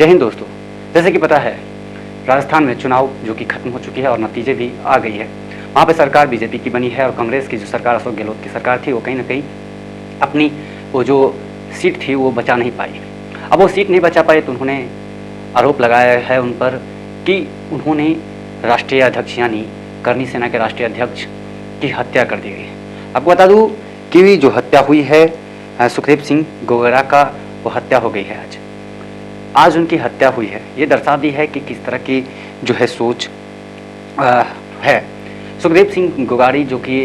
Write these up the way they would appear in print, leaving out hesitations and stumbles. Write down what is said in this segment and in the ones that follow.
जय हिंद दोस्तों। जैसे कि पता है, राजस्थान में चुनाव जो कि खत्म हो चुकी है और नतीजे भी आ गई है। वहाँ पे सरकार बीजेपी की बनी है और कांग्रेस की जो सरकार अशोक गहलोत की सरकार थी वो कहीं ना कहीं अपनी वो जो सीट थी वो बचा नहीं पाई। अब वो सीट नहीं बचा पाई तो उन्होंने आरोप लगाया है उन पर कि उन्होंने राष्ट्रीय अध्यक्ष यानी करनी सेना के राष्ट्रीय अध्यक्ष की हत्या कर दी गई। आपको बता दूं कि जो हत्या हुई है सुखदेव सिंह गोगरा का, वो हत्या हो गई है। आज उनकी हत्या हुई है। ये दर्शाती है कि किस तरह की जो है सोच है। सुखदेव सिंह गोगाड़ी जो कि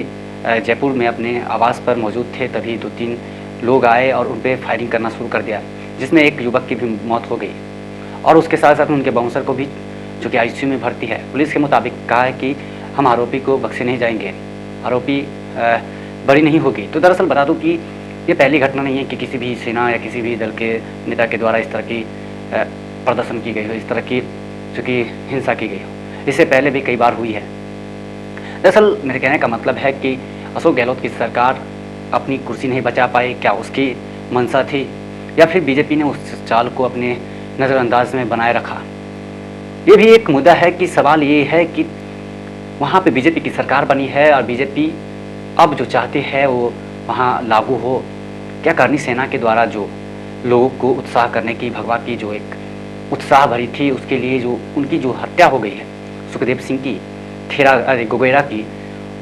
जयपुर में अपने आवास पर मौजूद थे, तभी 2-3 लोग आए और उन पर फायरिंग करना शुरू कर दिया, जिसमें एक युवक की भी मौत हो गई और उसके साथ साथ उनके बाउंसर को भी, जो कि आईसीयू में भर्ती है। पुलिस के मुताबिक कहा है कि हम आरोपी को बख्शे नहीं जाएंगे, आरोपी बरी नहीं होगी। तो दरअसल बता दूं कि ये पहली घटना नहीं है कि किसी भी सेना या किसी भी दल के नेता के द्वारा इस तरह की प्रदर्शन की गई हो, इस तरह की जो कि हिंसा की गई हो। इससे पहले भी कई बार हुई है। दरअसल मेरे कहने का मतलब है कि अशोक गहलोत की सरकार अपनी कुर्सी नहीं बचा पाई, क्या उसकी मंशा थी या फिर बीजेपी ने उस चाल को अपने नज़रअंदाज में बनाए रखा। ये भी एक मुद्दा है कि सवाल ये है कि वहाँ पे बीजेपी की सरकार बनी है और बीजेपी अब जो चाहती है वो वहाँ लागू हो। क्या करनी सेना के द्वारा जो लोगों को उत्साह करने की, भगवा की जो एक उत्साह भरी थी, उसके लिए जो उनकी जो हत्या हो गई है सुखदेव सिंह की, गोगेरा की,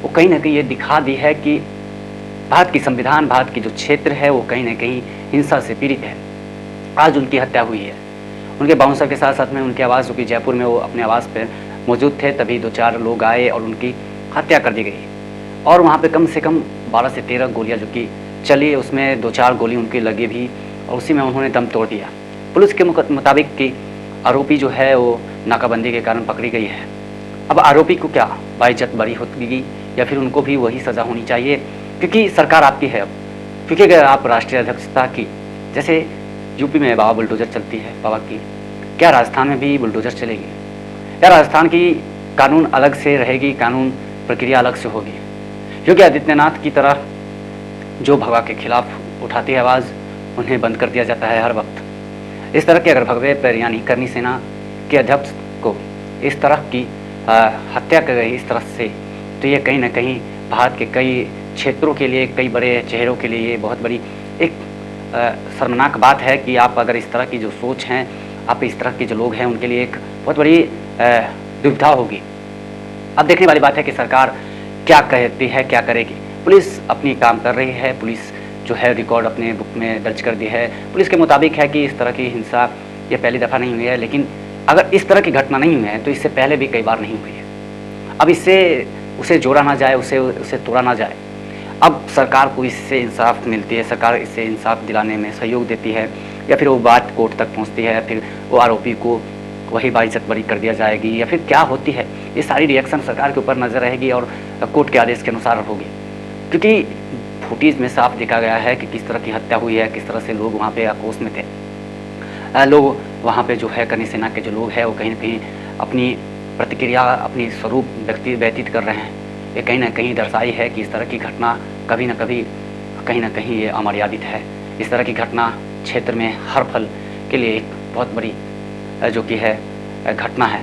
वो कहीं ना कहीं ये दिखा दी है कि भारत की संविधान, भारत की जो क्षेत्र है वो कहीं ना कहीं हिंसा से पीड़ित है। आज उनकी हत्या हुई है। उनके बाउंसर के साथ साथ में उनके आवास, जो कि जयपुर में वो अपने आवास पर मौजूद थे, तभी 2-4 लोग आए और उनकी हत्या कर दी गई। और वहाँ पे कम से कम 12 से 13 गोलियाँ जो कि चली, उसमें 2-4 गोली उनकी लगी भी और उसी में उन्होंने दम तोड़ दिया। पुलिस के मुताबिक कि आरोपी जो है वो नाकाबंदी के कारण पकड़ी गई है। अब आरोपी को क्या बाइज्जत बरी होगी या फिर उनको भी वही सज़ा होनी चाहिए, क्योंकि सरकार आपकी है। अब क्योंकि अगर आप राष्ट्रीय अध्यक्षता की, जैसे यूपी में बाबा बुलडोजर चलती है बाबा की, क्या राजस्थान में भी बुलडोजर चलेगी? या राजस्थान की कानून अलग से रहेगी, कानून प्रक्रिया अलग से होगी? योगी आदित्यनाथ की तरह जो भगवा के खिलाफ उठाती है आवाज़, उन्हें बंद कर दिया जाता है हर वक्त। इस तरह के अगर भगवे पर यानी करनी सेना के अध्यक्ष को इस तरह की हत्या कर गई इस तरह से, तो ये कहीं ना कहीं भारत के कई क्षेत्रों के लिए, कई बड़े चेहरों के लिए ये बहुत बड़ी एक शर्मनाक बात है कि आप अगर इस तरह की जो सोच हैं, आप इस तरह के जो लोग हैं, उनके लिए एक बहुत बड़ी दुविधा होगी। अब देखने वाली बात है कि सरकार क्या कहती है, क्या करेगी। पुलिस अपनी काम कर रही है, पुलिस जो है रिकॉर्ड अपने बुक में दर्ज कर दी है। पुलिस के मुताबिक है कि इस तरह की हिंसा ये पहली दफ़ा नहीं हुई है, लेकिन अगर इस तरह की घटना नहीं हुई है तो इससे पहले भी कई बार नहीं हुई है। अब इससे उसे जोड़ा ना जाए, उसे तोड़ा ना जाए। अब सरकार को इससे इंसाफ मिलती है, सरकार इससे इंसाफ दिलाने में सहयोग देती है, या फिर वो बात कोर्ट तक पहुँचती है, या फिर वो आरोपी को वही बाइज्जत बरी कर दिया जाएगी, या फिर क्या होती है, ये सारी रिएक्शन सरकार के ऊपर नज़र रहेगी और कोर्ट के आदेश के अनुसार होगी। क्योंकि फुटेज में साफ देखा गया है कि किस तरह की हत्या हुई है, किस तरह से लोग वहाँ पे आक्रोश में थे। लोग वहाँ पे जो है करनी सेना के जो लोग हैं वो कहीं ना कहीं अपनी प्रतिक्रिया, अपनी स्वरूप व्यतीत कर रहे हैं। ये कहीं ना कहीं दर्शाई है कि इस तरह की घटना कभी ना कभी कहीं ना कहीं ये अमर्यादित है। इस तरह की घटना क्षेत्र में हर पल के लिए एक बहुत बड़ी जो कि है घटना है।